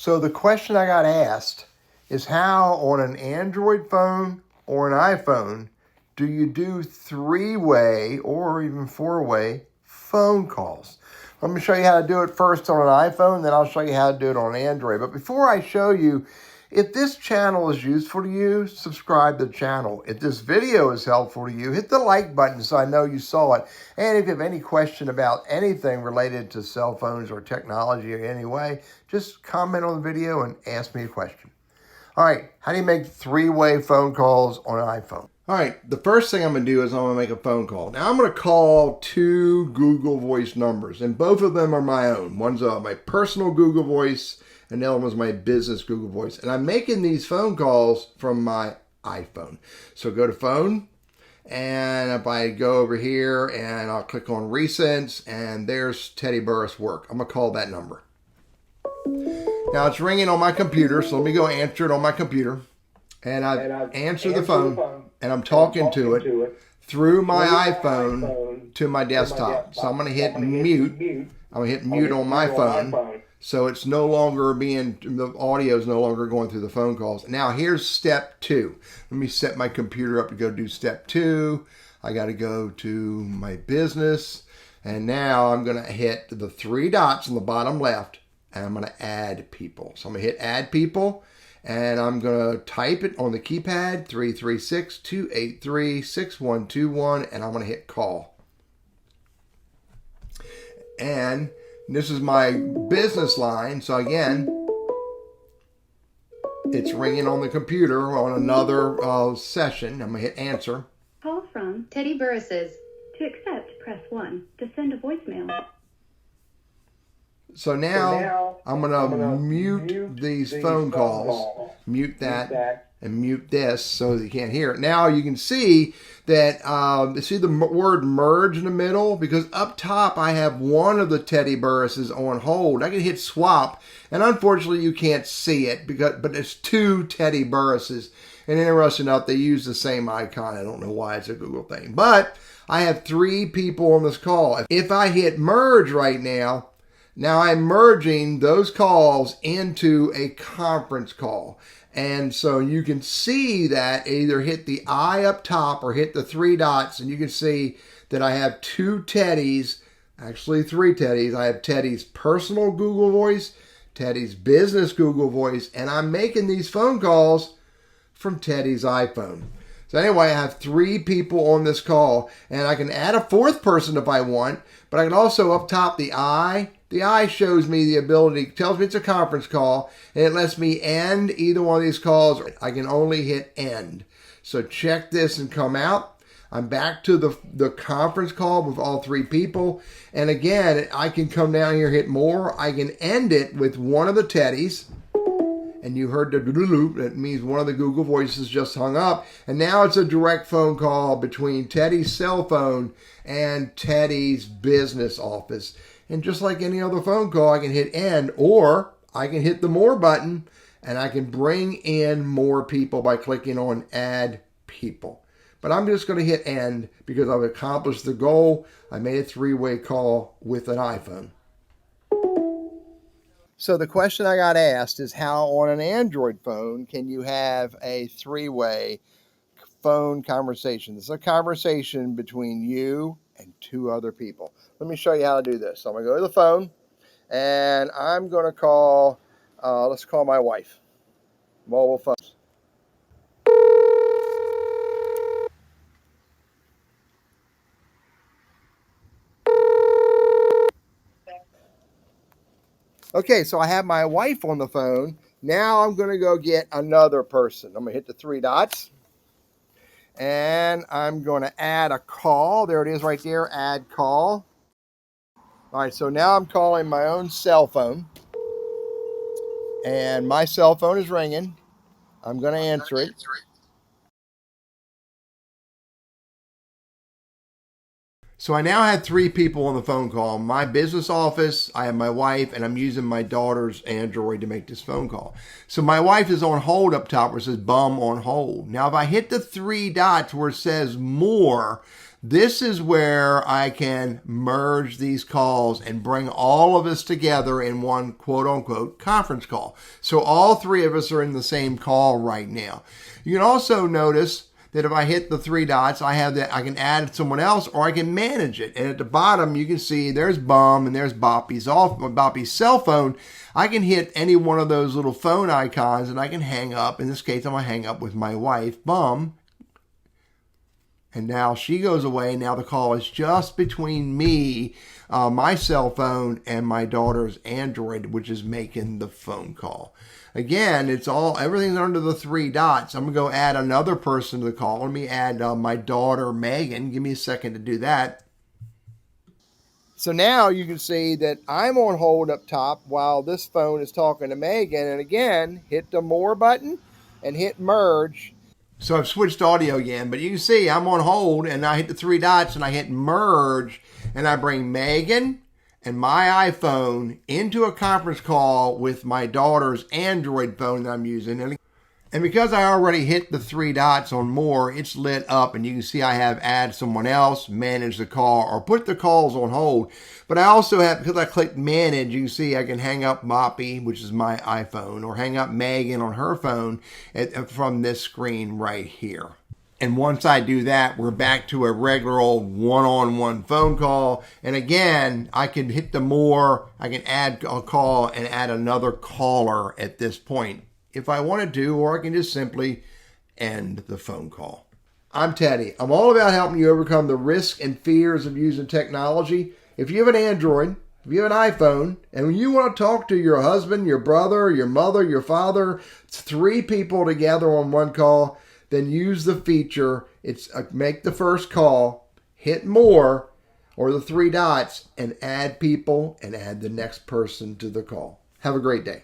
So the question I got asked is how on an Android phone or an iPhone do you do three-way or even four-way phone calls? Let me show you how to do it first on an iPhone, then I'll show you how to do it on Android. But before I show you, if this channel is useful to you, subscribe to the channel. If this video is helpful to you, hit the like button so I know you saw it. And if you have any question about anything related to cell phones or technology in any way, just comment on the video and ask me a question. All right, how do you make three-way phone calls on an iPhone? All right, the first thing I'm going to do is I'm going to make a phone call. Now, I'm going to call two Google Voice numbers, and both of them are my own. One's my personal Google Voice, and the other one's my business Google Voice. And I'm making these phone calls from my iPhone. So go to Phone, and if I go over here, and I'll click on Recents, and there's Teddy Burris Work. I'm going to call that number. Now, it's ringing on my computer, so let me go answer it on my computer. And I've answered the phone, and I'm talking to it through my iPhone to my desktop. So I'm going to hit mute. I'm going to hit mute on my phone. So it's no longer the audio is no longer going through the phone calls. Now here's step 2. Let me set my computer up to go do step 2. I got to go to my business. And now I'm going to hit the 3 dots on the bottom left, and I'm going to add people. So I'm going to hit add people. And I'm going to type it on the keypad, 336-283-6121, and I'm going to hit call. And this is my business line. So again, it's ringing on the computer on another session. I'm going to hit answer. Call from Teddy Burris's. To accept, press 1. To send a voicemail. So now I'm going to mute these phone calls, mute that, and mute this so that you can't hear it. Now you can see that, see the word merge in the middle? Because up top I have one of the Teddy Burris's on hold. I can hit swap, and unfortunately you can't see it, but it's 2 Teddy Burris's. And interesting enough, they use the same icon. I don't know why, it's a Google thing. But I have 3 people on this call. If I hit merge right now, I'm merging those calls into a conference call. And so you can see that either hit the I up top or hit the 3 dots, and you can see that I have 2 Teddys, actually 3 Teddys. I have Teddy's personal Google Voice, Teddy's business Google Voice, and I'm making these phone calls from Teddy's iPhone. So anyway, I have 3 people on this call, and I can add a 4th person if I want, but I can also up top the I. The I shows me the ability, tells me it's a conference call, and it lets me end either one of these calls. I can only hit end. So check this and come out. I'm back to the conference call with all 3 people. And again, I can come down here, hit more. I can end it with one of the Teddys. And you heard the doo-doo-doo. That means one of the Google Voices just hung up. And now it's a direct phone call between Teddy's cell phone and Teddy's business office. And just like any other phone call, I can hit end, or I can hit the more button, and I can bring in more people by clicking on add people. But I'm just going to hit end because I've accomplished the goal. I made a 3-way call with an iPhone. So the question I got asked is how on an Android phone can you have a 3-way phone conversation? This is a conversation between you and 2 other people. Let me show you how to do this. So I'm going to go to the phone, and I'm going to call, let's call my wife. Mobile phone. Okay, so I have my wife on the phone. Now I'm going to go get another person. I'm going to hit the 3 dots. And I'm going to add a call. There it is right there, add call. All right, so now I'm calling my own cell phone. And my cell phone is ringing. I'm going to answer it. So I now had 3 people on the phone call. My business office, I have my wife, and I'm using my daughter's Android to make this phone call. So my wife is on hold up top where it says bum on hold. Now if I hit the 3 dots where it says more, This is where I can merge these calls and bring all of us together in one quote-unquote conference call. So all three of us are in the same call right now. You can also notice that if I hit the three dots, I can add someone else or I can manage it. And at the bottom, you can see there's Bum and there's Boppy's cell phone. I can hit any one of those little phone icons and I can hang up. In this case, I'm going to hang up with my wife, Bum. And now she goes away. Now the call is just between me, my cell phone, and my daughter's Android, which is making the phone call. Again, everything's under the three dots. I'm going to go add another person to the call. Let me add my daughter, Megan. Give me a second to do that. So now you can see that I'm on hold up top while this phone is talking to Megan. And again, hit the more button and hit merge. So I've switched audio again, but you can see I'm on hold and I hit the three dots and I hit merge and I bring Megan and my iPhone into a conference call with my daughter's Android phone that I'm using. And because I already hit the three dots on more, it's lit up and you can see I have add someone else, manage the call, or put the calls on hold. But I also have, because I clicked manage, you can see I can hang up Moppy, which is my iPhone, or hang up Megan on her phone from this screen right here. And once I do that, we're back to a regular old one-on-one phone call. And again, I can hit the more, I can add a call and add another caller at this point if I wanted to, or I can just simply end the phone call. I'm Teddy. I'm all about helping you overcome the risks and fears of using technology. If you have an Android, if you have an iPhone, and when you want to talk to your husband, your brother, your mother, your father, it's three people together on one call, then use the feature. It's make the first call, hit more, or the three dots, and add people and add the next person to the call. Have a great day.